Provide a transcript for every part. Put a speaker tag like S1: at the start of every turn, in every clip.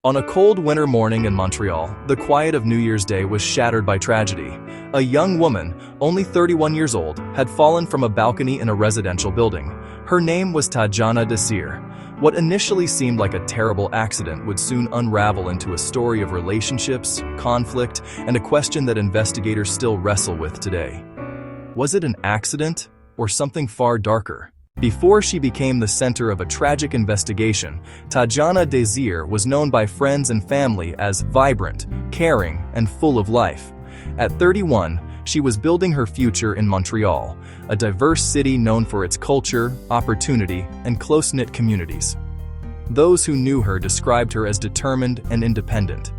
S1: On a cold winter morning in Montreal, the quiet of New Year's Day was shattered by tragedy. A young woman, only 31 years old, had fallen from a balcony in a residential building. Her name was Tadjan'ah Désir. What initially seemed like a terrible accident would soon unravel into a story of relationships, conflict, and a question that investigators still wrestle with today. Was it an accident or something far darker? Before she became the center of a tragic investigation, Tadjan'ah Désir was known by friends and family as vibrant, caring, and full of life. At 31, she was building her future in Montreal, a diverse city known for its culture, opportunity, and close-knit communities. Those who knew her described her as determined and independent.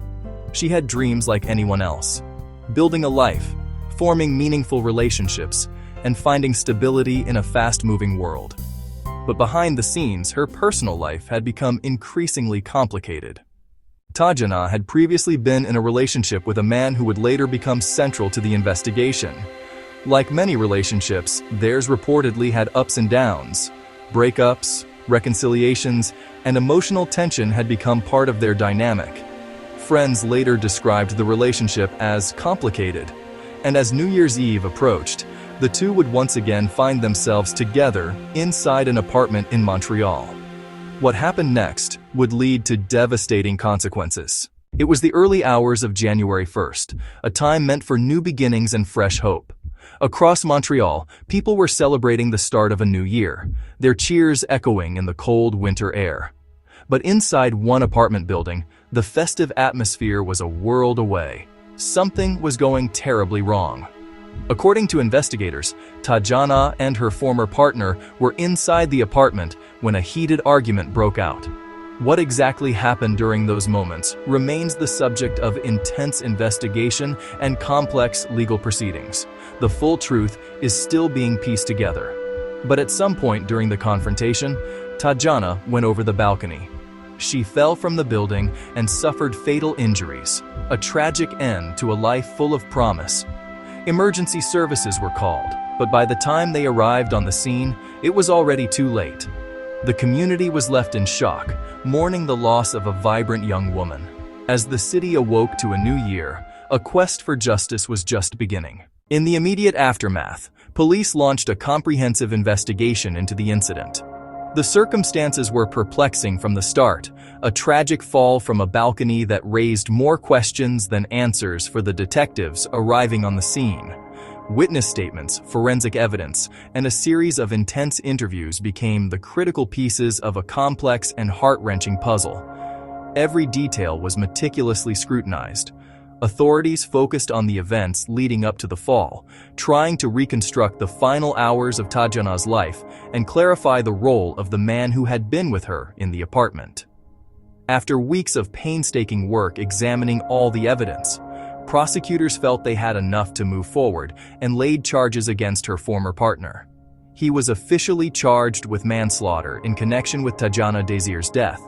S1: She had dreams like anyone else, building a life, forming meaningful relationships, and finding stability in a fast-moving world. But behind the scenes, her personal life had become increasingly complicated. Tadjan'ah had previously been in a relationship with a man who would later become central to the investigation. Like many relationships, theirs reportedly had ups and downs. Breakups, reconciliations, and emotional tension had become part of their dynamic. Friends later described the relationship as complicated, and as New Year's Eve approached, the two would once again find themselves together inside an apartment in Montreal. What happened next would lead to devastating consequences. It was the early hours of January 1st, a time meant for new beginnings and fresh hope. Across Montreal, people were celebrating the start of a new year, their cheers echoing in the cold winter air. But inside one apartment building, the festive atmosphere was a world away. Something was going terribly wrong. According to investigators, Tadjan'ah and her former partner were inside the apartment when a heated argument broke out. What exactly happened during those moments remains the subject of intense investigation and complex legal proceedings. The full truth is still being pieced together. But at some point during the confrontation, Tadjan'ah went over the balcony. She fell from the building and suffered fatal injuries, a tragic end to a life full of promise. Emergency services were called, but by the time they arrived on the scene, it was already too late. The community was left in shock, mourning the loss of a vibrant young woman. As the city awoke to a new year, a quest for justice was just beginning. In the immediate aftermath, police launched a comprehensive investigation into the incident. The circumstances were perplexing from the start, a tragic fall from a balcony that raised more questions than answers for the detectives arriving on the scene. Witness statements, forensic evidence, and a series of intense interviews became the critical pieces of a complex and heart-wrenching puzzle. Every detail was meticulously scrutinized. Authorities focused on the events leading up to the fall, trying to reconstruct the final hours of Tadjan'ah's life and clarify the role of the man who had been with her in the apartment. After weeks of painstaking work examining all the evidence, prosecutors felt they had enough to move forward and laid charges against her former partner. He was officially charged with manslaughter in connection with Tadjan'ah Désir's death,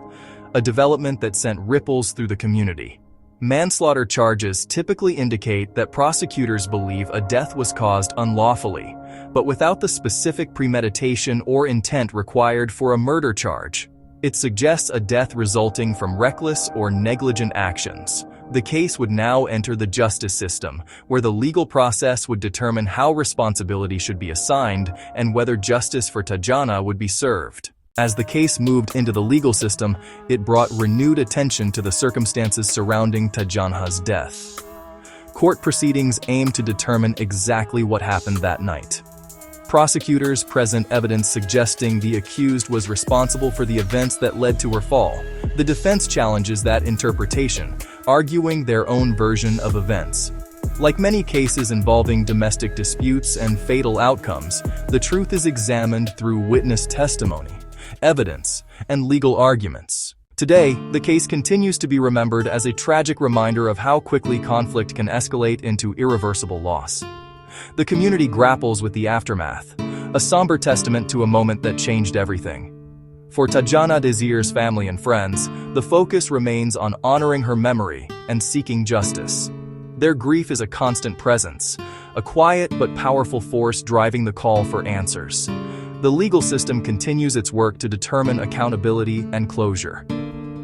S1: a development that sent ripples through the community. Manslaughter charges typically indicate that prosecutors believe a death was caused unlawfully, but without the specific premeditation or intent required for a murder charge. It suggests a death resulting from reckless or negligent actions. The case would now enter the justice system, where the legal process would determine how responsibility should be assigned and whether justice for Tadjan'ah would be served. As the case moved into the legal system, it brought renewed attention to the circumstances surrounding Tadjan'ah's death. Court proceedings aimed to determine exactly what happened that night. Prosecutors present evidence suggesting the accused was responsible for the events that led to her fall. The defense challenges that interpretation, arguing their own version of events. Like many cases involving domestic disputes and fatal outcomes, the truth is examined through witness testimony, evidence, and legal arguments. Today, the case continues to be remembered as a tragic reminder of how quickly conflict can escalate into irreversible loss. The community grapples with the aftermath, a somber testament to a moment that changed everything. For Tadjan'ah Désir's family and friends, the focus remains on honoring her memory and seeking justice. Their grief is a constant presence, a quiet but powerful force driving the call for answers. The legal system continues its work to determine accountability and closure.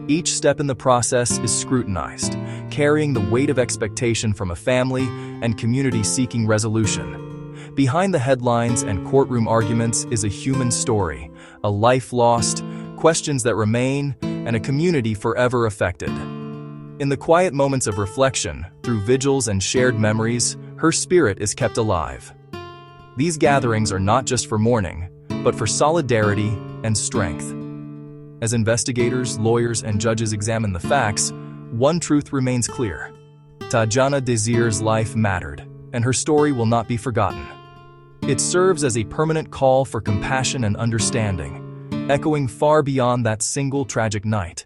S1: Each step in the process is scrutinized, carrying the weight of expectation from a family and community seeking resolution. Behind the headlines and courtroom arguments is a human story, a life lost, questions that remain, and a community forever affected. In the quiet moments of reflection, through vigils and shared memories, her spirit is kept alive. These gatherings are not just for mourning, but for solidarity and strength. As investigators, lawyers, and judges examine the facts, one truth remains clear. Tadjan'ah Désir's life mattered, and her story will not be forgotten. It serves as a permanent call for compassion and understanding, echoing far beyond that single tragic night.